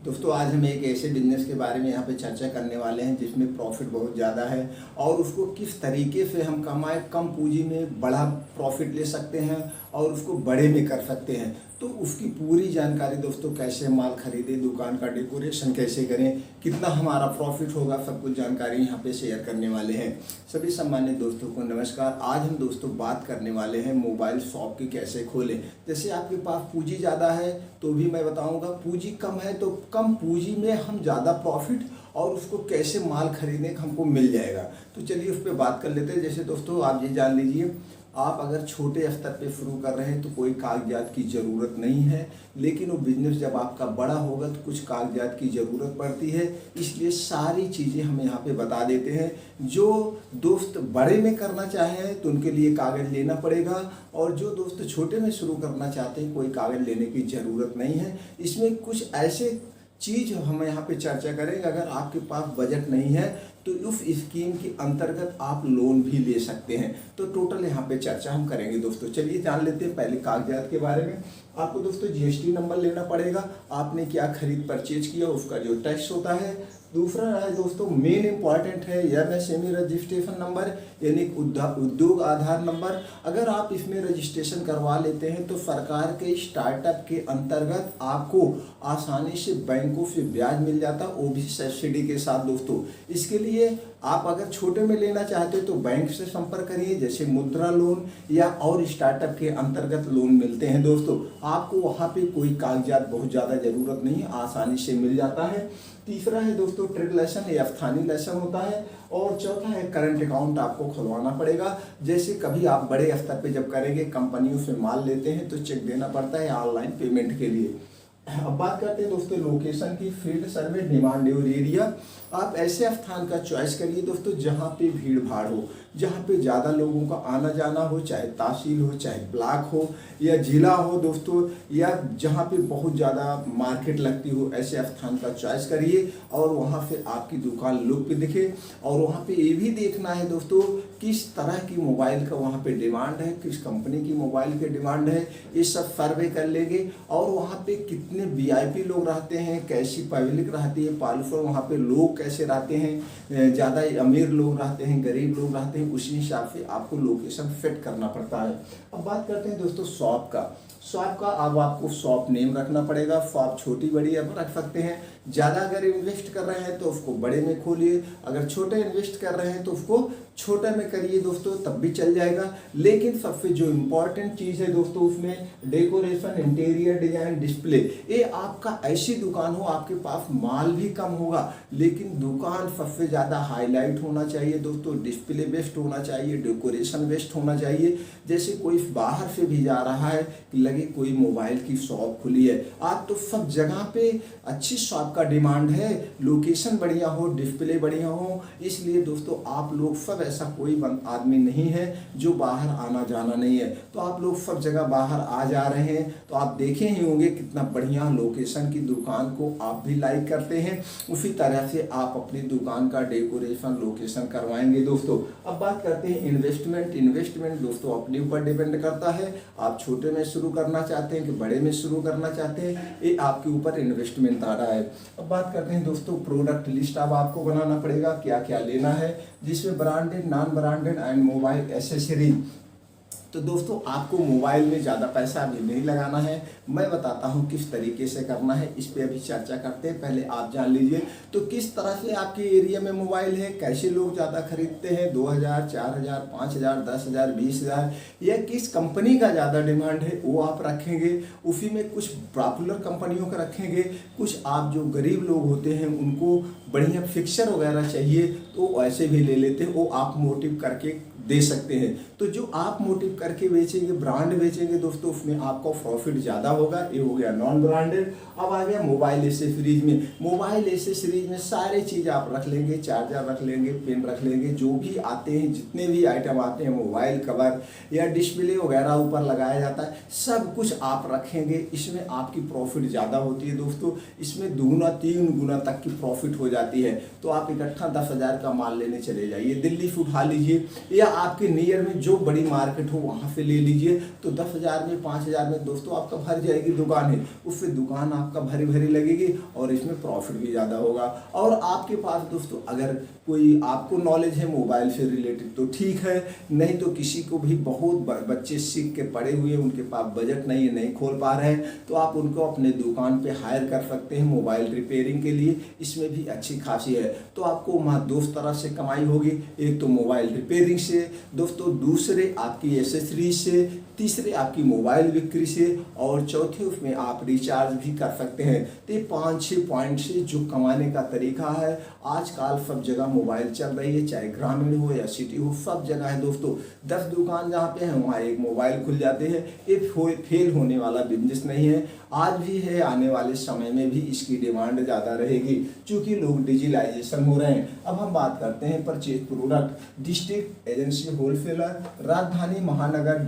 दोस्तों आज हम एक ऐसे बिजनेस के बारे में यहाँ पे चर्चा करने वाले हैं जिसमें प्रॉफिट बहुत ज़्यादा है और उसको किस तरीके से हम कमाएं, कम पूंजी में बड़ा प्रॉफिट ले सकते हैं और उसको बड़े में कर सकते हैं। तो उसकी पूरी जानकारी दोस्तों, कैसे माल खरीदें, दुकान का डेकोरेशन कैसे करें, कितना हमारा प्रॉफिट होगा, सब कुछ जानकारी यहाँ पे शेयर करने वाले हैं। सभी सम्मानित दोस्तों को नमस्कार। आज हम दोस्तों बात करने वाले हैं मोबाइल शॉप की कैसे खोलें। जैसे आपके पास पूंजी ज़्यादा है तो भी मैं बताऊँगा, पूंजी कम है तो कम पूंजी में हम ज़्यादा प्रॉफिट और उसको कैसे माल खरीदने का हमको मिल जाएगा। तो चलिए उस पर बात कर लेते हैं। जैसे दोस्तों आप ये जान लीजिए, आप अगर छोटे स्तर पे शुरू कर रहे हैं तो कोई कागजात की ज़रूरत नहीं है, लेकिन वो बिजनेस जब आपका बड़ा होगा तो कुछ कागजात की ज़रूरत पड़ती है। इसलिए सारी चीज़ें हम यहाँ पे बता देते हैं। जो दोस्त बड़े में करना चाहें तो उनके लिए कागज़ लेना पड़ेगा, और जो दोस्त छोटे में शुरू करना चाहते हैं कोई कागज़ लेने की ज़रूरत नहीं है। इसमें कुछ ऐसे चीज़ हम यहाँ पे चर्चा करेंगे। अगर आपके पास बजट नहीं है तो उस स्कीम के अंतर्गत आप लोन भी ले सकते हैं। तो टोटल यहाँ पे चर्चा हम करेंगे दोस्तों। चलिए जान लेते हैं पहले कागजात के बारे में। आपको दोस्तों जीएसटी नंबर लेना पड़ेगा, आपने क्या खरीद परचेज किया उसका जो टैक्स होता है। दूसरा है दोस्तों, मेन इंपॉर्टेंट है एमएसएमई रजिस्ट्रेशन नंबर, यानी उद्योग आधार नंबर। अगर आप इसमें रजिस्ट्रेशन करवा लेते हैं तो सरकार के स्टार्टअप के अंतर्गत आपको आसानी से बैंकों से ब्याज मिल जाता, वो भी सब्सिडी के साथ दोस्तों। इसके लिए आप अगर छोटे में लेना चाहते हो तो बैंक से संपर्क करिए, जैसे मुद्रा लोन या और स्टार्टअप के अंतर्गत लोन मिलते हैं दोस्तों। आपको वहाँ पे कोई कागजात बहुत ज़्यादा ज़रूरत नहीं है, आसानी से मिल जाता है। तीसरा है दोस्तों ट्रेड लाइसेंस या स्थानीय लाइसेंस होता है। और चौथा है करंट अकाउंट आपको खुलवाना पड़ेगा। जैसे कभी आप बड़े स्तर पे जब करेंगे, कंपनियों से माल लेते हैं तो चेक देना पड़ता है ऑनलाइन पेमेंट के लिए। अब बात करते हैं दोस्तों लोकेशन की। फील्ड सर्विस, डिमांड और एरिया। आप ऐसे स्थान का चॉइस करिए दोस्तों जहाँ पे भीड़ भाड़ हो, जहाँ पे ज़्यादा लोगों का आना जाना हो, चाहे तहसील हो, चाहे ब्लॉक हो या जिला हो दोस्तों, या जहाँ पे बहुत ज़्यादा मार्केट लगती हो, ऐसे स्थान का चॉइस करिए और वहाँ से आपकी दुकान लुक पे दिखे। और वहाँ पे ये भी देखना है दोस्तों किस तरह की मोबाइल का वहाँ पे डिमांड है, किस कंपनी की मोबाइल की डिमांड है, ये सब सर्वे कर लेंगे। और वहाँ पे कितने वीआईपी लोग रहते हैं, कैसी पब्लिक रहती है, पालफर वहाँ पे लोग कैसे रहते हैं, ज़्यादा अमीर लोग रहते हैं, गरीब लोग रहते हैं, उसी हिसाब से आपको लोकेशन फिट करना पड़ता है। अब बात करते हैं दोस्तों शॉप का। शॉप का अब आपको शॉप नेम रखना पड़ेगा। शॉप छोटी बड़ी अब रख सकते हैं। ज़्यादा अगर इन्वेस्ट कर रहे हैं तो उसको बड़े में खोलिए, अगर छोटे इन्वेस्ट कर रहे हैं तो उसको छोटे में करिए दोस्तों, तब भी चल जाएगा। लेकिन सबसे जो इम्पोर्टेंट चीज़ है दोस्तों उसमें डेकोरेशन, इंटीरियर डिजाइन, डिस्प्ले। ये आपका ऐसी दुकान हो, आपके पास माल भी कम होगा लेकिन दुकान सबसे ज़्यादा हाईलाइट होना चाहिए दोस्तों, डिस्प्ले बेस्ट होना चाहिए, डेकोरेशन बेस्ट होना चाहिए। जैसे कोई बाहर से भी जा रहा है कि लगे कोई मोबाइल की शॉप खुली है। आज तो सब जगह पे अच्छी शॉप का डिमांड है, लोकेशन बढ़िया हो, डिस्प्ले बढ़िया हो। इसलिए दोस्तों आप लोग सब, ऐसा कोई आदमी नहीं है जो बाहर आना जाना नहीं है, तो आप लोग सब जगह बाहर आ जा रहे हैं। तो आप देखे ही होंगे कितना बढ़िया लोकेशन की दुकान को आप भी लाइक करते हैं। उसी तरह से आप अपनी दुकान का डेकोरेशन, लोकेशन करवाएंगे दोस्तों। अब बात करते हैं इन्वेस्टमेंट। इन्वेस्टमेंट दोस्तों अपने ऊपर डिपेंड करता है, आप छोटे में शुरू करना चाहते हैं कि बड़े में शुरू करना चाहते हैं, ये आपके ऊपर इन्वेस्टमेंट आ रहा है। अब बात करते हैं दोस्तों प्रोडक्ट लिस्ट। अब आपको बनाना पड़ेगा क्या क्या लेना है, जिसमें branded, non branded and mobile accessories. तो दोस्तों आपको मोबाइल में ज़्यादा पैसा अभी नहीं लगाना है, मैं बताता हूँ किस तरीके से करना है, इस पे अभी चर्चा करते हैं। पहले आप जान लीजिए तो किस तरह से आपके एरिया में मोबाइल है, कैसे लोग ज़्यादा खरीदते हैं, 2000, 4000, 5000, 10,000, 20,000, या किस कंपनी का ज़्यादा डिमांड है वो आप रखेंगे। उसी में कुछ पॉपुलर कंपनियों का रखेंगे, कुछ आप जो गरीब लोग होते हैं उनको बढ़िया फिक्सर वगैरह चाहिए तो ऐसे भी ले लेते हैं, वो आप मोटिव करके दे सकते हैं। तो जो आप मोटिव करके बेचेंगे, ब्रांड बेचेंगे दोस्तों, उसमें आपका प्रॉफिट ज़्यादा होगा। ये हो गया नॉन ब्रांडेड। अब आ गया मोबाइल एसेसरीज में। मोबाइल एसेसरीज में सारी चीज़ आप रख लेंगे, चार्जर रख लेंगे, पेन रख लेंगे, जो भी आते हैं, जितने भी आइटम आते हैं, मोबाइल कवर या डिस्प्ले वगैरह ऊपर लगाया जाता है, सब कुछ आप रखेंगे। इसमें आपकी प्रॉफिट ज़्यादा होती है दोस्तों, इसमें 2-3 गुना तक की प्रॉफिट हो जाती है। तो आप इकट्ठा 10,000 का माल लेने चले जाइए, दिल्ली से उठा लीजिए, या आपके नियर में जो बड़ी मार्केट हो वहाँ पे ले लीजिए। तो 10,000 में 5,000 में दोस्तों आपका भर जाएगी दुकान है, उससे दुकान आपका भरी भरी लगेगी और इसमें प्रॉफिट भी ज़्यादा होगा। और आपके पास दोस्तों अगर कोई आपको नॉलेज है मोबाइल से रिलेटेड तो ठीक है, नहीं तो किसी को भी बहुत बच्चे सीख के पड़े हुए हैं, उनके पास बजट नहीं है, नहीं खोल पा रहे हैं, तो आप उनको अपने दुकान पे हायर कर सकते हैं मोबाइल रिपेयरिंग के लिए। इसमें भी अच्छी खासी है। तो आपको वहाँ दो तरह से कमाई होगी, एक तो मोबाइल रिपेयरिंग से दोस्तों, दूसरे आपकी एसेसरीज से, तीसरे आपकी मोबाइल बिक्री से, और चौथे उसमें आप रिचार्ज भी कर सकते हैं। तो ये 5-6 पॉइंट से जो कमाने का तरीका है। आजकल सब जगह मोबाइल चल रही है, चाहे ग्रामीण हो या सिटी हो, सब जगह है दोस्तों। 10 दुकान जहाँ पे है वहाँ एक मोबाइल खुल जाते हैं। ये फेल होने वाला बिजनेस नहीं है, आज भी है, आने वाले समय में भी इसकी डिमांड ज़्यादा रहेगी क्योंकि लोग डिजिटलाइजेशन हो रहे हैं। अब हम बात करते हैं purchase product, district agency wholesaler, राजधानी महानगर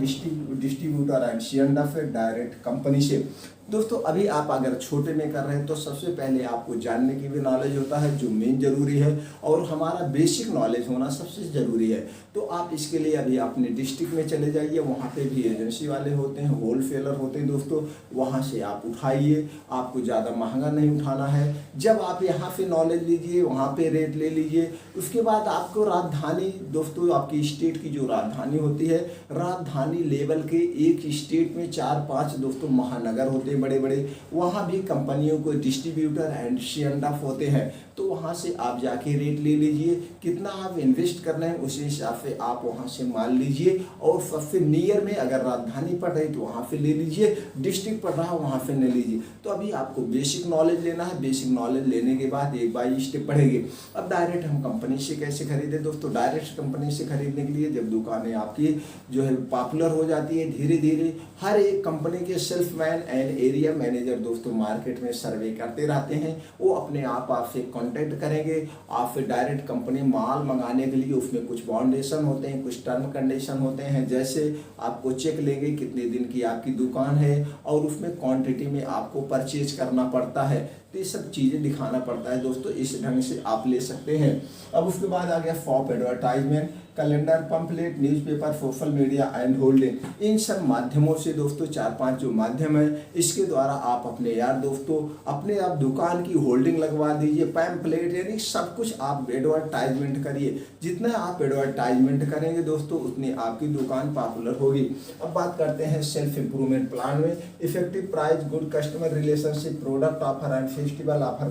distributor and C&F direct company से। दोस्तों अभी आप अगर छोटे में कर रहे हैं तो सबसे पहले आपको जानने की भी नॉलेज होता है जो मेन जरूरी है, और हमारा बेसिक नॉलेज होना सबसे ज़रूरी है। तो आप इसके लिए अभी अपने डिस्ट्रिक्ट में चले जाइए, वहाँ पे भी एजेंसी वाले होते हैं, होलसेलर होते हैं दोस्तों, वहाँ से आप उठाइए। आपको ज़्यादा महंगा नहीं उठाना है। जब आप यहाँ से नॉलेज लीजिए, वहाँ पे रेट ले लीजिए। उसके बाद आपको राजधानी दोस्तों, आपकी स्टेट की जो राजधानी होती है, राजधानी लेवल के एक स्टेट में 4-5 दोस्तों महानगर होते हैं बड़े बड़े, वहाँ भी कंपनियों को डिस्ट्रीब्यूटर एंड C&F होते हैं। तो वहाँ से आप जाके रेट ले लीजिए, कितना आप इन्वेस्ट कर रहे हैं उसी हिसाब से आप वहाँ से माल लीजिए। और सबसे नियर में अगर राजधानी पड़ रही तो वहाँ से ले लीजिए, डिस्ट्रिक्ट पड़ रहा वहाँ से ले लीजिए। तो अभी आपको बेसिक नॉलेज लेना है, बेसिक नॉलेज लेने के बाद एक बार स्टेप बढ़ेंगे। अब डायरेक्ट हम कंपनी से कैसे खरीदे दोस्तों? डायरेक्ट कंपनी से खरीदने के लिए जब दुकानें आपकी जो है पॉपुलर हो जाती है, धीरे धीरे हर एक कंपनी के सेल्समैन एंड एरिया मैनेजर दोस्तों मार्केट में सर्वे करते रहते हैं। वो अपने आप आपसे कांटेक्ट करेंगे, आपसे डायरेक्ट कंपनी माल मंगाने के लिए उसमें कुछ बाउंडेशन होते हैं, कुछ टर्म कंडीशन होते हैं। जैसे आपको चेक लेंगे कितने दिन की आपकी दुकान है और उसमें क्वांटिटी में आपको परचेज करना पड़ता है। तो ये सब चीज़ें दिखाना पड़ता है दोस्तों, इस ढंग से आप ले सकते हैं। अब उसके बाद आ गया फॉप advertisement, calendar, pamphlet, newspaper, social media and hoarding. इन सब माध्यमों से दोस्तों 4-5 जो माध्यम है, इसके द्वारा आप अपने यार दोस्तों अपने आप दुकान की होल्डिंग लगवा दीजिए, पैम्पलेट, यानी सब कुछ आप एडवर्टाइजमेंट करिए। जितना आप एडवर्टाइजमेंट करेंगे दोस्तों उतनी आपकी दुकान पॉपुलर होगी। अब बात करते हैं सेल्फ इम्प्रूवमेंट प्लान में, effective price, good customer relationship, product offer and festival offer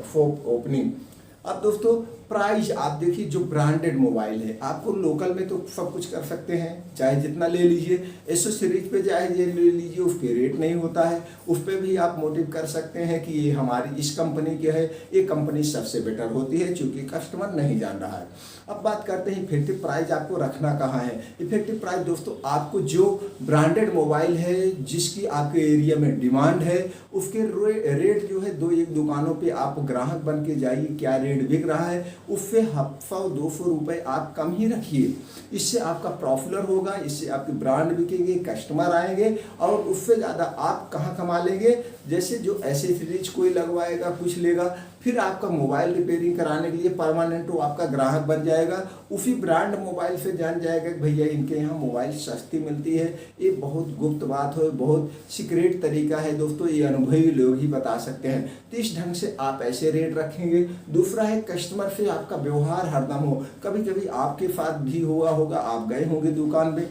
for opening. अब दोस्तों प्राइस आप देखिए, जो ब्रांडेड मोबाइल है आपको लोकल में तो सब कुछ कर सकते हैं, चाहे जितना ले लीजिए। एसेसरीज पे चाहे ये ले लीजिए, उस पर रेट नहीं होता है, उस पर भी आप मोटिव कर सकते हैं कि ये हमारी इस कंपनी की है, ये कंपनी सबसे बेटर होती है, क्योंकि कस्टमर नहीं जान रहा है। अब बात करते हैं इफेक्टिव प्राइस आपको रखना कहाँ है। इफेक्टिव प्राइस दोस्तों आपको जो ब्रांडेड मोबाइल है, जिसकी आपके एरिया में डिमांड है, उसके रेट जो है 2-1 दुकानों पे आप ग्राहक बन के जाइए, क्या रेट बिक रहा है उससे 100-200 रुपये आप कम ही रखिए। इससे आपका प्रॉफिटर होगा, इससे आपके ब्रांड बिकेंगे, कस्टमर आएंगे, और उससे ज़्यादा आप कहाँ कमा लेंगे। जैसे जो एसेसरीज कोई लगवाएगा, कुछ लेगा, फिर आपका मोबाइल रिपेयरिंग कराने के लिए परमानेंट वो आपका ग्राहक बन जाएगा, उसी ब्रांड मोबाइल से जान जाएगा कि भैया इनके यहाँ मोबाइल सस्ती मिलती है। ये बहुत गुप्त बात है, बहुत सीक्रेट तरीका है दोस्तों, ये अनुभवी लोग ही बता सकते हैं। तो इस ढंग से आप ऐसे रेट रखेंगे। दूसरा है कस्टमर से आपका व्यवहार हरदम हो। कभी कभी आपके साथ भी हुआ होगा, आप गए होंगे दुकान पे,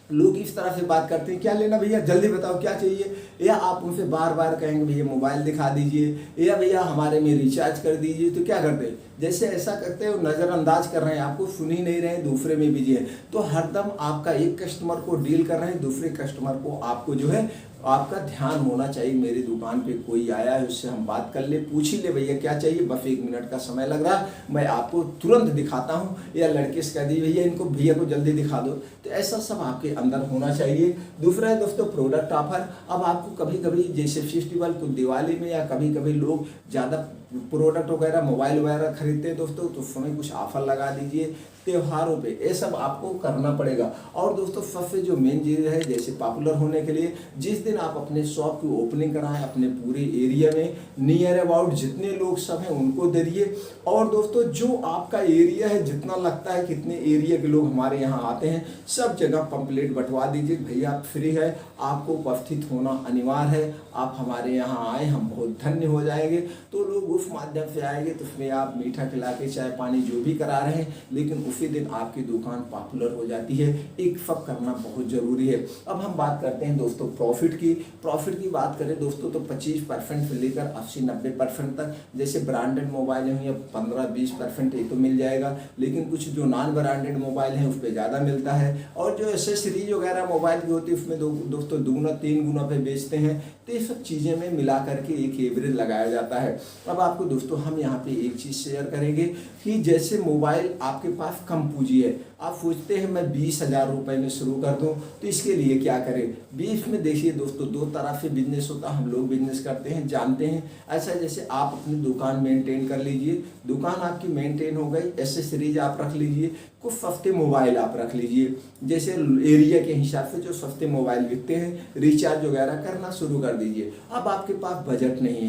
लोग इस तरह से बात करते हैं, क्या लेना भैया, जल्दी बताओ क्या चाहिए, या आप उनसे बार बार कहेंगे भैया मोबाइल दिखा दीजिए, या भैया हमारे में रिचार्ज कर दीजिए। तो क्या करते हैं, जैसे ऐसा करते हैं, नज़रअंदाज कर रहे हैं, आपको सुन ही नहीं रहे हैं, दूसरे में बिजी है। तो हरदम आपका एक कस्टमर को डील कर रहे हैं, दूसरे कस्टमर को आपको जो है आपका ध्यान होना चाहिए। मेरी दुकान पे कोई आया है, उससे हम बात कर ले, पूछ ही ले भैया क्या चाहिए, बस 1 मिनट का समय लग रहा है, मैं आपको तुरंत दिखाता हूँ, या लड़के से कह दी भैया इनको भैया को जल्दी दिखा दो। तो ऐसा सब आपके अंदर होना चाहिए। दूसरा है दोस्तों प्रोडक्ट ऑफर। अब आपको कभी कभी जैसे फेस्टिवल को दिवाली में, या कभी कभी लोग ज़्यादा प्रोडक्ट वगैरह मोबाइल वगैरह खरीदते हैं दोस्तों, तो उस समय कुछ ऑफर लगा दीजिए त्योहारों पे, ये सब आपको करना पड़ेगा। और दोस्तों सबसे जो मेन चीज़ है, जैसे पॉपुलर होने के लिए, जिस दिन दिन आप अपने शॉप की ओपनिंग कराएं, अपने पूरे एरिया में नियर अबाउट जितने लोग सब हैं उनको दे दिए। और दोस्तों जो आपका एरिया है, जितना लगता है कितने एरिया के लोग हमारे यहाँ आते हैं, सब जगह पंपलेट बंटवा दीजिए। भैया आप फ्री है, आपको उपस्थित होना अनिवार्य है, आप हमारे यहाँ आए, हम बहुत धन्य हो जाएंगे। तो लोग उस माध्यम से आएंगे, तो उसमें आप मीठा खिला के चाय पानी जो भी करा रहे हैं, लेकिन उसी दिन आपकी दुकान पॉपुलर हो जाती है। एक सब करना बहुत ज़रूरी है। अब हम बात करते हैं दोस्तों प्रॉफिट की बात करें दोस्तों तो 25% से लेकर 80-90% तक। जैसे ब्रांडेड मोबाइल हैं या 15-20% ये तो मिल जाएगा, लेकिन कुछ जो नॉन ब्रांडेड मोबाइल हैं उस पर ज़्यादा मिलता है। और जो एसेसरीज वगैरह मोबाइल की होती है उसमें दोस्तों 2-3 गुना पे बेचते हैं। तो ये सब चीज़ें में मिला करके एक एवरेज लगाया जाता है। अब आपको दोस्तों हम यहाँ पे एक चीज़ शेयर करेंगे कि जैसे मोबाइल आपके पास कम पूंजी है, आप सोचते हैं मैं 20,000 रुपये में शुरू कर दूं, तो इसके लिए क्या करें। 20 में देखिए दोस्तों दो तरह से बिजनेस होता है, हम लोग बिजनेस करते हैं जानते हैं। ऐसा जैसे आप अपनी दुकान मेंटेन कर लीजिए, दुकान आपकी मेंटेन हो गई, एसेसरीज आप रख लीजिए, कुछ सस्ते मोबाइल आप रख लीजिए, जैसे एरिया के हिसाब से जो सस्ते मोबाइल बिकते हैं, रिचार्ज वगैरह करना शुरू कर दीजिए। अब आपके पास बजट नहीं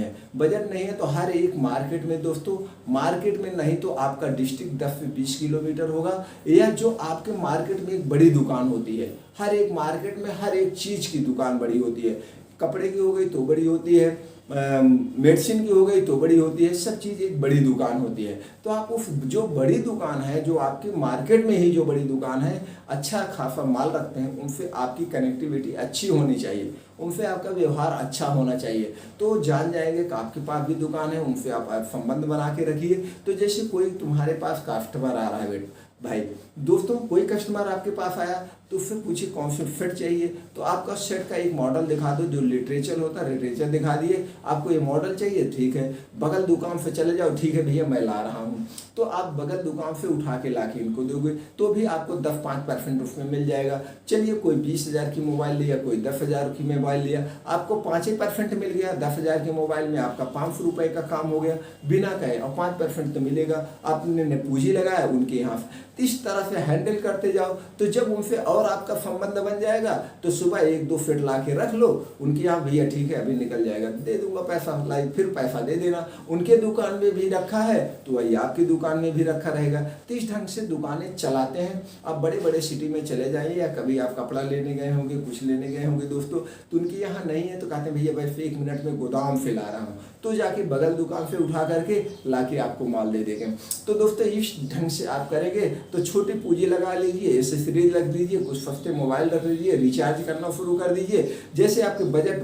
है तो हर एक मार्केट में दोस्तों, मार्केट में नहीं तो आपका डिस्ट्रिक्ट 10 से 20 किलोमीटर होगा, या जो आपके मार्केट में एक बड़ी दुकान होती है, हर एक मार्केट में हर एक चीज़ की दुकान बड़ी होती है, कपड़े की हो गई तो बड़ी होती है, मेडिसिन की हो गई तो बड़ी होती है, सब चीज़ एक बड़ी दुकान होती है। तो आप उस जो बड़ी दुकान है, जो आपके मार्केट में ही जो बड़ी दुकान है, अच्छा खासा माल रखते हैं, उनसे आपकी कनेक्टिविटी अच्छी होनी चाहिए, उनसे आपका व्यवहार अच्छा होना चाहिए। तो जान जाएंगे कि आपके पास भी दुकान है, उनसे आप संबंध बना के रखिए। तो जैसे कोई तुम्हारे पास कस्टमर आ रहा है भाई दोस्तों, कोई कस्टमर आपके पास आया तो उससे पूछिए कौन सा सेट चाहिए, तो आपका सेट का एक मॉडल दिखा दो, जो लिटरेचर होता है लिटरेचर दिखा दिए, आपको ये मॉडल चाहिए, ठीक है, बगल दुकान से चले जाओ, ठीक है भैया मैं ला रहा हूँ, तो आप बगल दुकान से उठा के ला के इनको दोगे तो भी आपको 10-5% उसमें मिल जाएगा। चलिए कोई 20,000 की मोबाइल लिया, कोई 10,000 की मोबाइल लिया, आपको 5% मिल गया। 10,000 के मोबाइल में आपका 500 रुपये का काम हो गया बिना कहे, और 5% तो मिलेगा, आपने पूंजी लगाया उनके यहाँ। इस तरह से हैंडल करते जाओ, तो जब उनसे और आपका संबंध बन जाएगा तो सुबह 1-2 सेट ला के रख लो उनके यहाँ, भैया ठीक है अभी निकल जाएगा, दे दूंगा पैसा, लाइक फिर पैसा दे देना। उनके दुकान में भी रखा है तो वही आपकी दुकान में भी रखा रहेगा। तो इस ढंग से दुकानें चलाते हैं। आप बड़े बड़े सिटी में चले जाइए, या कभी आप कपड़ा लेने गए होंगे, कुछ लेने गए होंगे दोस्तों, तो उनके यहाँ नहीं है तो कहते हैं भैया बस 1 मिनट में गोदाम से ला रहा हूँ, तो जाके बगल दुकान से उठा करके ला के आपको माल दे देंगे। तो दोस्तों इस ढंग से आप करेंगे तो छोटी पूंजी लगा लीजिए, एसेसरीज रख दीजिए, कुछ सस्ते मोबाइल रख लीजिए, रिचार्ज करना शुरू कर दीजिए। जैसे आपके बजट,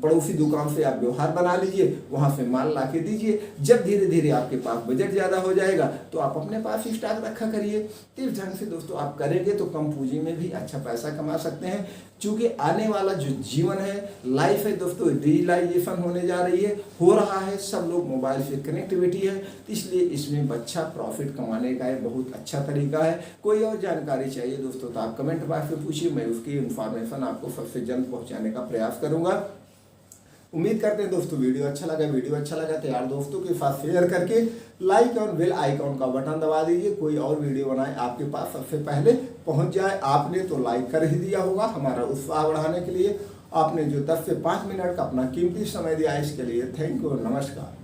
पड़ोसी दुकान से आप व्यवहार बना लीजिए, वहाँ से माल ला के दीजिए। जब धीरे धीरे आपके पास बजट ज़्यादा हो जाएगा तो आप अपने पास ही स्टॉक रखा करिए। तो इस ढंग से दोस्तों आप करेंगे तो कम पूंजी में भी अच्छा पैसा कमा सकते हैं। क्योंकि आने वाला जो जीवन है, लाइफ है दोस्तों, डिजिटलाइजेशन होने जा रही है, हो रहा है, सब लोग मोबाइल से कनेक्टिविटी है, इसलिए इसमें अच्छा प्रॉफिट कमाने का एक बहुत अच्छा तरीका है। कोई और जानकारी चाहिए दोस्तों तो आप कमेंट बॉक्स में पूछिए, मैं उसकी इन्फॉर्मेशन आपको सबसे जल्द पहुंचाने का प्रयास करूंगा। उम्मीद करते हैं दोस्तों वीडियो अच्छा लगा तो यार दोस्तों के साथ शेयर करके लाइक और बेल आइकॉन का बटन दबा दीजिए। कोई और वीडियो बनाए आपके पास सबसे पहले पहुंच जाए। आपने तो लाइक कर ही दिया होगा, हमारा उत्साह बढ़ाने के लिए आपने जो 10 से 5 मिनट का अपना कीमती समय दिया, इसके लिए थैंक यू और नमस्कार।